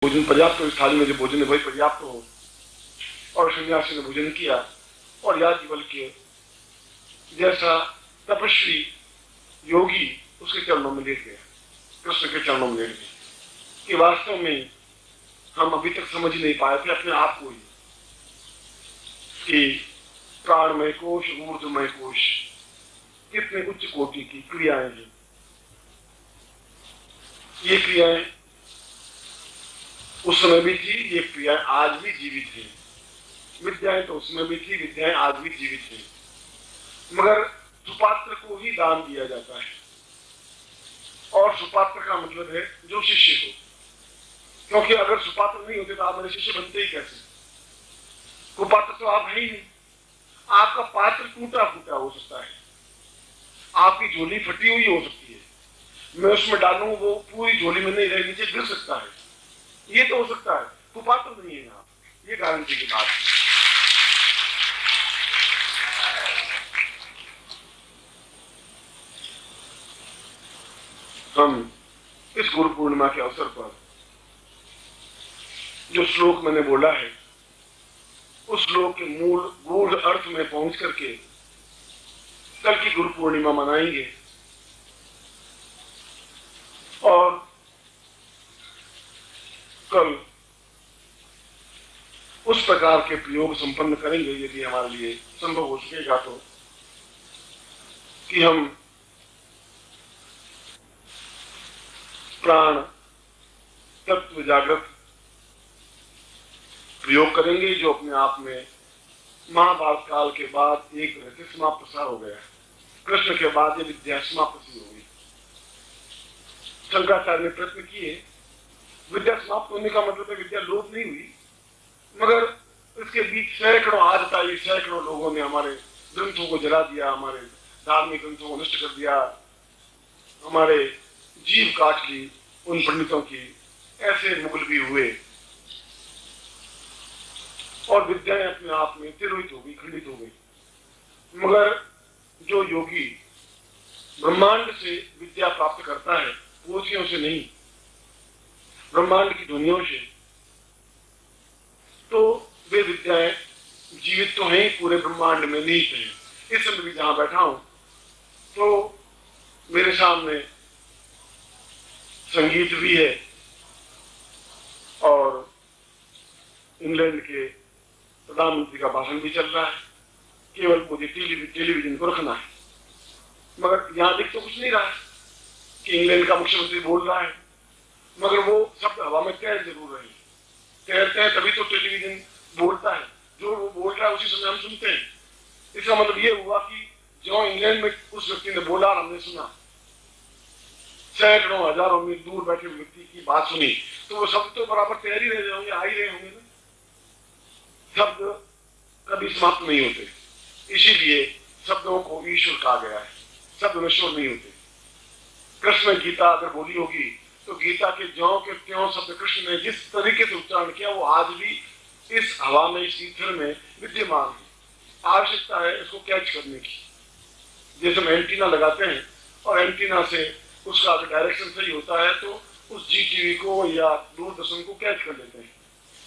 भोजन पर्याप्त हो, इस थाली में जो भोजन है वही पर्याप्त हो। और सन्यासी ने भोजन किया और याज्ञवल्क्य के जैसा तपस्वी योगी उसके चरणों में लेट गया, कृष्ण के चरणों में लेट गया। कि वास्तव में हम अभी तक समझ नहीं पाए थे अपने आप को ही कि प्राणमय कोश, ऊर्ध्वमय कोश कितने उच्च कोटि की क्रियाएं हैं। ये क्रियाएं उस समय भी थी, ये क्रियाएं आज भी जीवित है। विद्याएं तो उसमें भी थी, विद्याएं आज भी जीवित है, मगर सुपात्र को ही दान दिया जाता है। और सुपात्र का मतलब है जो शिष्य हो, क्योंकि अगर सुपात्र नहीं होते तो आप मेरे शिष्य बनते ही कैसे? कुपात्र तो आप है ही नहीं। आपका पात्र टूटा फूटा हो सकता है, आपकी झोली फटी हुई हो सकती है, मैं उसमें डालूं वो पूरी झोली में नहीं रहे, नीचे गिर सकता है, ये तो हो सकता है। कुपात्र नहीं है आप, ये गारंटी की बात है। हम इस गुरु पूर्णिमा के अवसर पर जो श्लोक मैंने बोला है उस श्लोक के मूल गूढ़ अर्थ में पहुंच करके कल की गुरु पूर्णिमा मनाएंगे और कल उस प्रकार के प्रयोग संपन्न करेंगे, यदि हमारे लिए संभव हो सकेगा तो, कि हम प्राण तत्व जागृत प्रयोग करेंगे, जो अपने आप में महाभारत काल के बाद एक तरह से समाप्त सा हो गया। कृष्ण के बाद ये विद्या समाप्त सी हो गई। शंकराचार्य ने प्रयत्न किए, विद्या समाप्त होने का मतलब है विद्या लोप नहीं हुई, मगर इसके बीच सैकड़ों आदत आई, सैकड़ों लोगों ने हमारे ग्रंथों को जला दिया, हमारे धार्मिक ग्रंथों को नष्ट कर दिया, हमारे जीव काट ली उन पंडितों की। ऐसे मुगल भी हुए और विद्याएं अपने आप में तिरोहित हो गई, खंडित हो गई। मगर जो योगी ब्रह्मांड से विद्या प्राप्त करता है, पोथियों से नहीं, ब्रह्मांड की ध्वनियों से, तो वे विद्याएं जीवित तो हैं, पूरे ब्रह्मांड में निहित हैं। इस समय भी जहां बैठा हूं तो मेरे सामने संगीत भी है और इंग्लैंड के प्रधानमंत्री का भाषण भी चल रहा है। केवल मुझे टेलीविजन को रखना है, मगर यहां दिख तो कुछ नहीं रहा है कि इंग्लैंड का मुख्यमंत्री बोल रहा है, मगर वो शब्द हवा में तैर जरूर रहे। तैरते हैं तभी तो टेलीविजन बोलता है, जो वो बोल रहा है उसी समय हम सुनते हैं। इसका मतलब ये हुआ कि जो इंग्लैंड में उस व्यक्ति ने बोला हमने सुना, सैकड़ों हजारों मील दूर बैठे व्यक्ति की बात सुनी, तो वो शब्द तो बराबर तैर ही रहे होंगे, आ ही रहे होंगे ना। शब्द कभी समाप्त नहीं होते, इसीलिए शब्दों को ईश्वर कहा गया है। शब्द नश्वर नहीं होते। कृष्ण गीता अगर बोली होगी तो गीता के ज्यों के त्यों शब्द कृष्ण ने जिस तरीके से उच्चारण किया वो आज भी इस हवा में, इस ईथर में विद्यमान है। आवश्यकता है इसको कैच करने की। जैसे हम एंटीना लगाते हैं और एंटीना से उसका अगर डायरेक्शन सही होता है तो उस जी टीवी को या दूरदर्शन को कैच कर लेते हैं।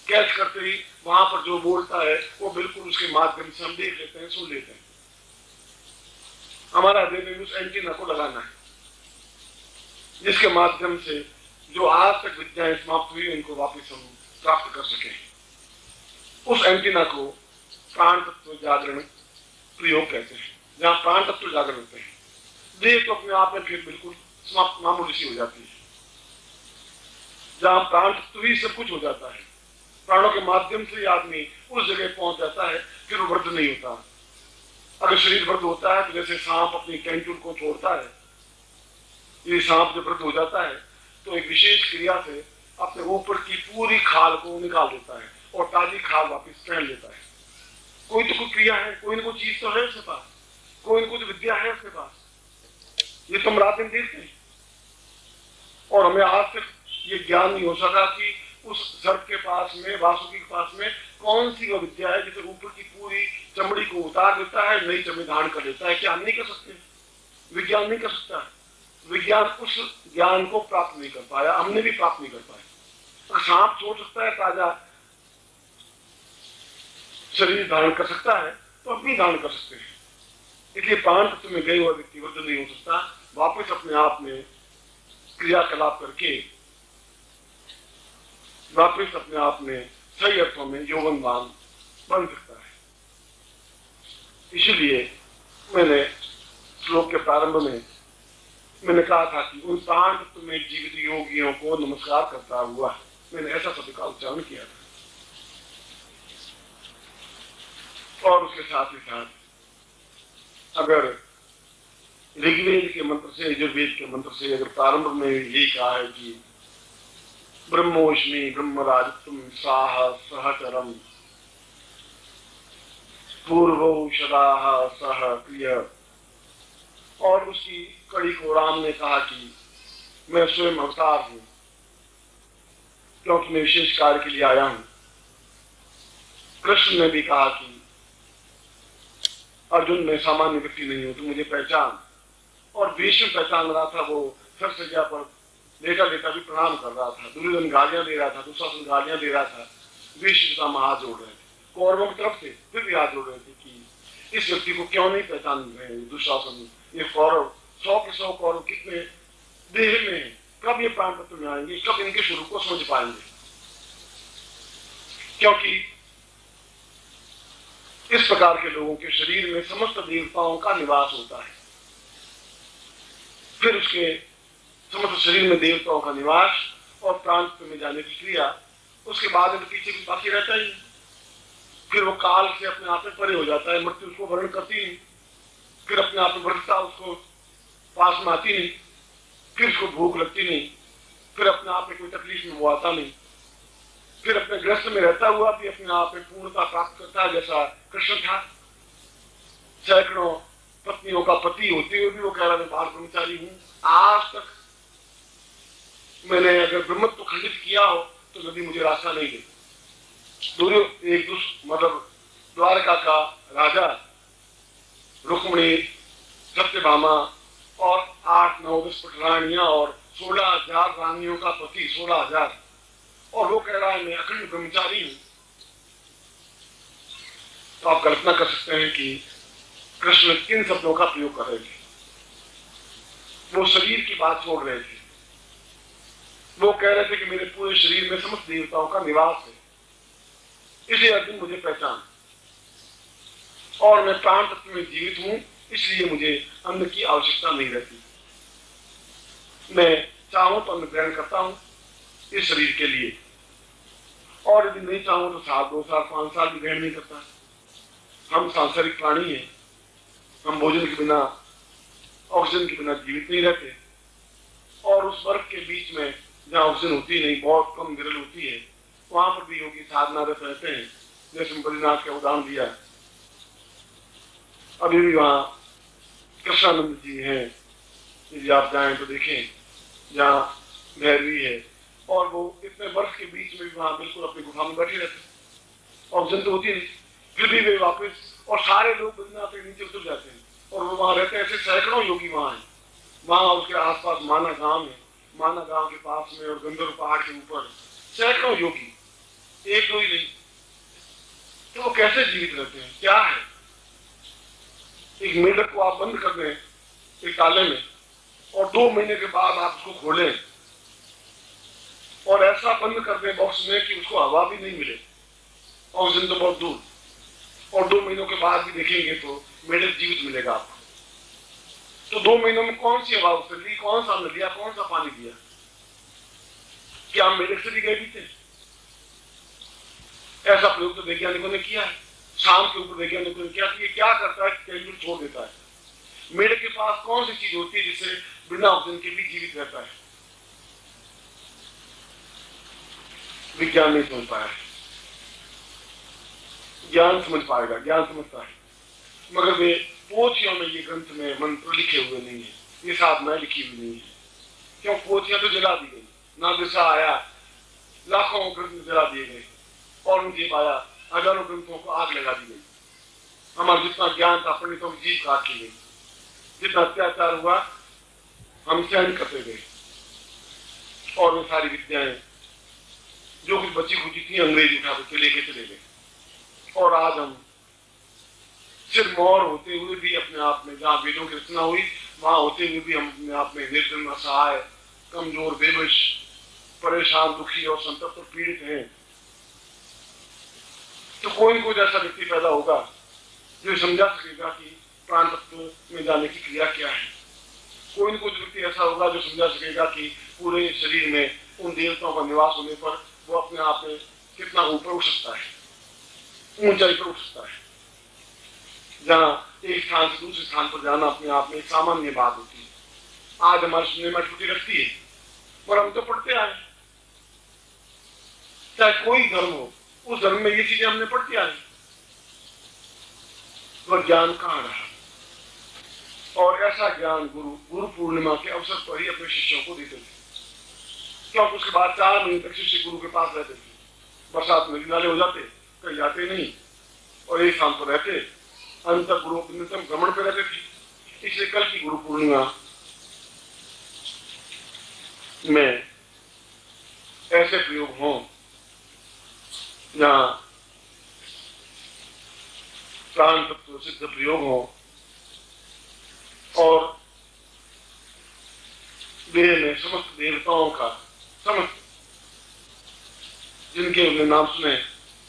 कैच करते ही वहां पर जो बोलता है वो बिल्कुल उसके माध्यम से हम देख लेते हैं, सुन लेते हैं। हमारा हृदय में उस एंटीना को लगाना है, जिसके माध्यम से जो आज तक विद्याएं समाप्त हुई उनको वापस हम प्राप्त कर सकें। उस एंटीना को प्राण तत्व जागरण प्रयोग कहते हैं। जहां प्राण तत्व जागरण होते हैं, देह तो अपने आप में फिर बिल्कुल समाप्त मामूली सी हो जाती है। जहां प्राण तत्व ही सब कुछ हो जाता है, प्राणों के माध्यम से आदमी उस जगह पहुंच जाता है, फिर वो वृद्ध नहीं होता। अगर शरीर वृद्ध होता है तो जैसे सांप अपनी कैंचुल को छोड़ता है, ये सांप जब वृद्ध हो जाता है तो एक विशेष क्रिया से अपने ऊपर की पूरी खाल को निकाल देता है और ताजी खाल वापस पहन लेता है। कोई तो कोई क्रिया है, कोई ना कोई चीज तो है उसके पास, कोई ना कोई विद्या है उसके पास। ये तुम रात दिन देखते हैं और हमें आज तक ये ज्ञान नहीं हो सका कि उस सर्प के पास में, वासुकी के पास में कौन सी वो विद्या है जिसे ऊपर की पूरी चमड़ी को उतार देता है, नई चमड़ी धारण कर लेता है। क्या हम नहीं कर सकते? विज्ञान नहीं कर सकता। विज्ञान उस ज्ञान को प्राप्त नहीं कर पाया, हमने भी प्राप्त नहीं कर पाया। सांप छोड़ सकता है, ताजा शरीर धारण कर सकता है, तो हम भी धारण कर सकते हैं। इसलिए प्राण तत्व में गए हुआ व्यक्ति वृद्ध नहीं हो सकता, वापस अपने आप में क्रियाकलाप करके वापस अपने आप में सही अर्थों में यौवनवान बन सकता है। इसीलिए मैंने श्लोक के प्रारंभ में मैंने कहा था कि उन प्राण तत्व में जीवित योगियों को नमस्कार करता हुआ मैंने ऐसा शब्द का उच्चारण किया था। और उसके साथ ही साथ अगर ऋग्वेद के मंत्र से, यजुर्वेद के मंत्र से अगर प्रारंभ में यही कहा है कि ब्रह्मोष्मी ब्रह्मराजत्वं साह सहचरम पूर्वौषधाः सह क्रिय, और उसकी कड़ी को राम ने कहा कि मैं स्वयं अवतार हूं क्योंकि मैं विशेष कार्य के लिए आया हूं। कृष्ण ने भी कहा कि अर्जुन मैं सामान्य व्यक्ति नहीं हूं, तो मुझे पहचान। और भीष्म पहचान रहा था, वो सर सज्जा पर लेटा लेटा भी प्रणाम कर रहा था। दुर्योधन गालियां दे रहा था, दुशासन गालियां दे रहा था, भीष्म का हाथ जोड़ रहे थे कौरवों की तरफ से, फिर भी हाथ जोड़ रहे थे कि इस व्यक्ति को क्यों नहीं पहचान रहे दुशासन, ये कौरव 100 के 100 कौरव कितने देह में है, कब ये प्राण तत्व में आएंगे, कब इनके स्वरूप को समझ पाएंगे। क्योंकि इस प्रकार के लोगों के शरीर में समस्त देवताओं का निवास होता है। फिर उसके समस्त शरीर में देवताओं का निवास और प्राण तत्व में जाने की क्रिया, उसके बाद में पीछे भी बाकी रहता ही। फिर वो काल से अपने आप में परे हो जाता है, मृत्यु उसको वर्ण करती नहीं, फिर अपने आप में वृद्धता उसको पास में आती नहीं, फिर उसको भूख लगती नहीं, फिर अपने आप में कोई तकलीफ में वो आता नहीं, फिर अपने ग्रस्त में रहता हुआ भी अपने आप में पूर्णता प्राप्त करता है, जैसा कृष्ण था। सैकड़ों पत्नियों का पति होते हुए भी वो कह रहा मैं बाल ब्रह्मचारी हूं। आज तक मैंने अगर ब्रह्मत्व को खंडित किया हो तो नदी मुझे रास्ता नहीं दे। मतलब द्वारका का राजा रुक्मणी, सत्यभामा और 8, 9, 10 पटरानियां और 16,000 रानियों का पति, 16,000, और वो कह रहा है मैं अखंड ब्रह्मचारी हूं। तो आप कल्पना कर सकते हैं कि कृष्ण किन शब्दों का प्रयोग कर रहे थे। वो शरीर की बात छोड़ रहे थे, वो कह रहे थे कि मेरे पूरे शरीर में समस्त देवताओं का निवास है, इसलिए अर्जुन मुझे पहचान, और मैं प्राण तत्व में जीवित हूं, इसलिए मुझे अन्न की आवश्यकता नहीं रहती। मैं चाहूं तो अन्न ग्रहण करता हूं इस शरीर के लिए, और यदि नहीं चाहूं तो 7, 2 साल 5 साल भी ग्रहण नहीं करता। हम सांसारिक प्राणी हैं, हम भोजन के बिना, ऑक्सीजन के बिना जीवित नहीं रहते। और उस बर्फ के बीच में जहाँ ऑक्सीजन होती नहीं, बहुत कम विरल होती है, वहां पर भी योगी साधनारत रहते हैं। जैसे बद्रीनाथ का उदाहरण दिया, अभी भी वहाँ कृष्णानंद जी हैं, यदि आप जाएं तो देखें, जहाँ भैरवी है, और वो इतने बर्फ के बीच में भी वहां बिल्कुल अपनी गुफा में बैठे रहते, ऑक्सीजन तो होती नहीं, फिर भी वे वापस, और सारे लोग बद्रीनाथ के नीचे उतर जाते हैं और वो वहां रहते हैं। ऐसे सैकड़ों योगी वहां हैं। वहां उसके आसपास माना गांव है, माना गांव के पास में और गंधर्व पहाड़ के ऊपर सैकड़ों योगी, 1, 2 ही नहीं। तो वो कैसे जीवित रहते हैं, क्या है? एक मेढक को आप बंद कर दें एक ताले में और 2 महीने के बाद आप उसको खोलें और ऐसा बंद कर दें बॉक्स में कि उसको हवा भी नहीं मिले, ऑक्सीजन तो बहुत दूर, और 2 महीनों के बाद भी देखेंगे तो मेढक जीवित मिलेगा आपको। तो 2 महीनों में कौन सी हवा उससे ली, कौन सा अन्न दिया, कौन सा पानी दिया? क्या हम मेढक से भी गए बीते? ऐसा प्रयोग तो वैज्ञानिकों ने किया है। शाम के ऊपर वैज्ञानिकों ने किया कि ये क्या करता है, कैलोरी छोड़ देता है। मेढक के पास कौन सी चीज होती है जिससे बिना ऑक्सीजन के भी जीवित रहता है? विज्ञान नहीं समझ पाया है, ज्ञान समझ पाएगा, ज्ञान समझता है, मगर वे पोथियों में ये ग्रंथ में मंत्र लिखे हुए नहीं है, ये साधना लिखी हुई नहीं है। क्यों? पोथियां तो जला दी गई, ना दिशा आया, लाखों ग्रंथ जला दिए गए, और उनके पाया हजारों ग्रंथों को आग लगा दी गई। हमारा जितना ज्ञान था पंडितों की जीभ काट ली गई, जितना अत्याचार हुआ हम सहन करते गए, और वो सारी विद्याएं जो कुछ बची खुची थी अंग्रेज उठा के लेके चले गए। और आज हम सिरमौर होते हुए भी अपने आप में, जहाँ वेदों की रचना हुई वहां होते हुए भी हम अपने आप में निर्धन, असहाय, कमजोर, बेबस, परेशान, दुखी और संतप्त और पीड़ित हैं। तो कोई कोई ऐसा व्यक्ति पैदा होगा जो समझा सकेगा कि प्राण तत्व में जाने की क्रिया क्या है। कोई न कोई व्यक्ति ऐसा होगा जो समझा सकेगा कि पूरे शरीर में उन देवताओं का निवास होने पर वो अपने आप में कितना ऊपर उठ सकता है, ऊंचाई पर उठ सकता है। जहाँ एक स्थान से दूसरे स्थान पर जाना अपने आप में एक सामान्य बात होती है। आज हमारे सुनने में छुट्टी रखती है, पर हम तो पढ़ते आए, चाहे कोई धर्म हो, उस धर्म में ये चीजें हमने पढ़ती आई। वह ज्ञान कहाँ रहा? और ऐसा ज्ञान गुरु पूर्णिमा के अवसर पर ही अपने शिष्यों को देते थे। क्योंकि उसके बाद 4 महीने तक शिष्य गुरु के पास रहते थे। बरसात में नाले हो जाते, कहीं जाते नहीं, और एक स्थान पर रहते, अंत तक गुरु भ्रमण पे रहते थे। इसलिए कल की गुरु पूर्णिमा में ऐसे प्रयोग हों जहाँ प्राण तत्व सिद्ध प्रयोग हो और देह में समस्त देवताओं का, समस्त जिनके हमने नाम सुने,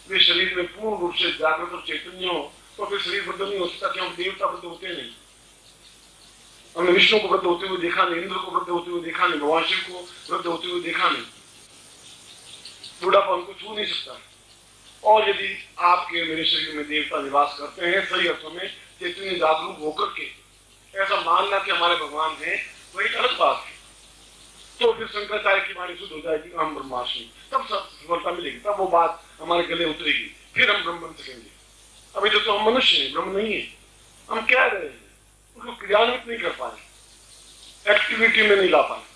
वे शरीर में पूर्ण रूप से जागृत और चैतन्य हो, तो फिर शरीर वृद्ध नहीं हो सकता, क्योंकि देवता वृद्ध होते नहीं। हमने विष्णु को वृद्ध होते हुए देखा नहीं, इंद्र को वृद्ध होते हुए देखा नहीं, भगवान शिव को वृद्ध होते हुए देखा नहीं। बुढ़ापा उनको छू नहीं सकता। और यदि आपके मेरे शरीर में देवता निवास करते हैं सही अर्थों में चैतन्य जागरूक होकर के, ऐसा मानना कि हमारे भगवान हैं, वही एक अलग बात है। तो फिर शंकराचार्य की वाणी शुद्ध हो जाएगी, हम ब्रह्मास्मि, तब सब सफलता मिलेगी, तब वो बात हमारे गले उतरेगी, फिर हम ब्रह्म बन सकेंगे। अभी तो हम मनुष्य हैं, ब्रह्म नहीं है। हम क्या रहे हैं, उसको क्रियान्वित नहीं कर पाए, एक्टिविटी में नहीं ला पाए।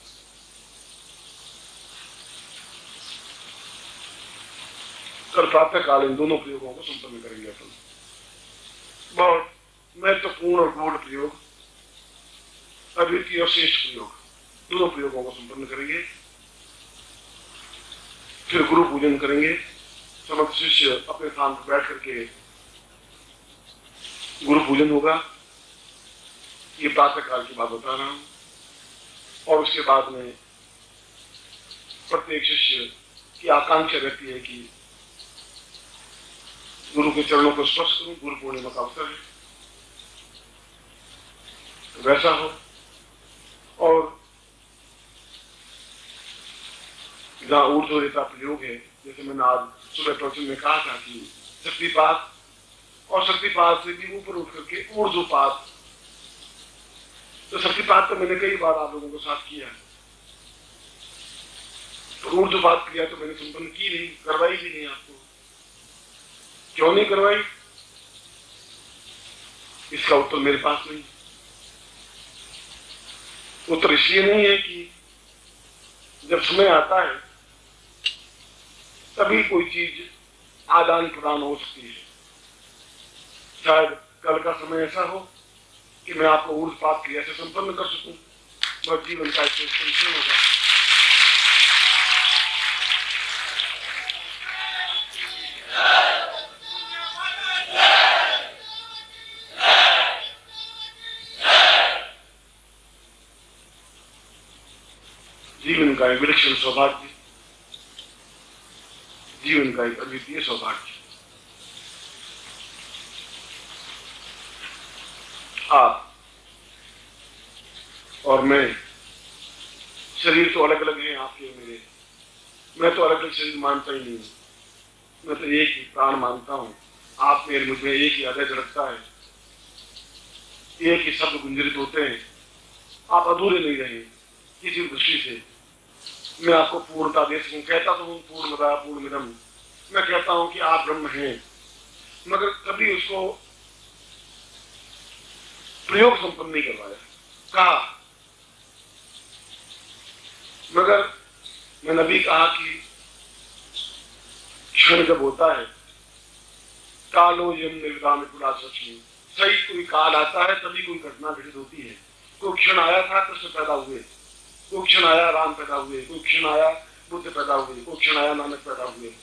कल प्रातः काल इन दोनों प्रयोगों को संपन्न करेंगे अपन। बहुत महत्वपूर्ण और गूढ़ प्रयोग, अद्वितीय और श्रेष्ठ प्रयोग, दोनों प्रयोगों को संपन्न करेंगे। फिर गुरु पूजन करेंगे। समस्त शिष्य अपने स्थान पर बैठ करके गुरु पूजन होगा। ये प्रातः काल की बात बता रहा हूं। और उसके बाद में प्रत्येक शिष्य की आकांक्षा रहती है कि गुरु के चरणों को स्पर्श करूं, गुरु पूर्णिमा का अवसर है, तो वैसा हो। और जहां ऊर्ध्वरेता प्रयोग है, जैसे मैंने आज सुबह प्रवचन में कहा था कि शक्तिपात, और शक्तिपात से भी ऊपर उठ करके ऊर्ध्वपात। तो शक्तिपात तो मैंने कई बार आप लोगों के साथ किया है, तो ऊर्ध्वपात क्रिया तो मैंने संपन्न की नहीं, करवाई भी नहीं आपको। क्यों नहीं करवाई, इसका उत्तर मेरे पास नहीं। उत्तर इसलिए नहीं है कि जब समय आता है तभी कोई चीज आदान प्रदान हो सकती है। शायद कल का समय ऐसा हो कि मैं आपको ऊर्ध्वपात क्रिया से संपन्न कर सकूं, वह जीवन का संपूर्ण होगा। जीवन का एक विलक्षण सौभाग्य, जीवन का एक अद्वितीय सौभाग्य। आप और मैं, शरीर तो अलग अलग हैं आपके मेरे, मैं तो अलग अलग शरीर मानता ही नहीं हूं, मैं तो एक ही प्राण मानता हूं। आप मेरे मुझ में एक ही हृदय धड़कता है, एक ही शब्द गुंजरित होते हैं। आप अधूरे नहीं रहे किसी दृष्टि से। मैं आपको पूर्णता दे सकूं, कहता तो हूं पूर्णता पूर्णमिदम्, मैं कहता हूं कि आप ब्रह्म हैं, मगर कभी उसको प्रयोग संपन्न नहीं करवाया, कहा। मगर मैंने अभी कहा कि क्षण जब होता है, कालो यम निर्विदाम पुरासक्ष्मी, सही कोई काल आता है तभी कोई घटना घटित होती है। कोई क्षण आया था कृष्ण पैदा हुए, कोई क्षण आया राम पैदा हुए, कोई क्षण आया बुद्ध पैदा हुए, कोई क्षण आया नानक पैदा हुए।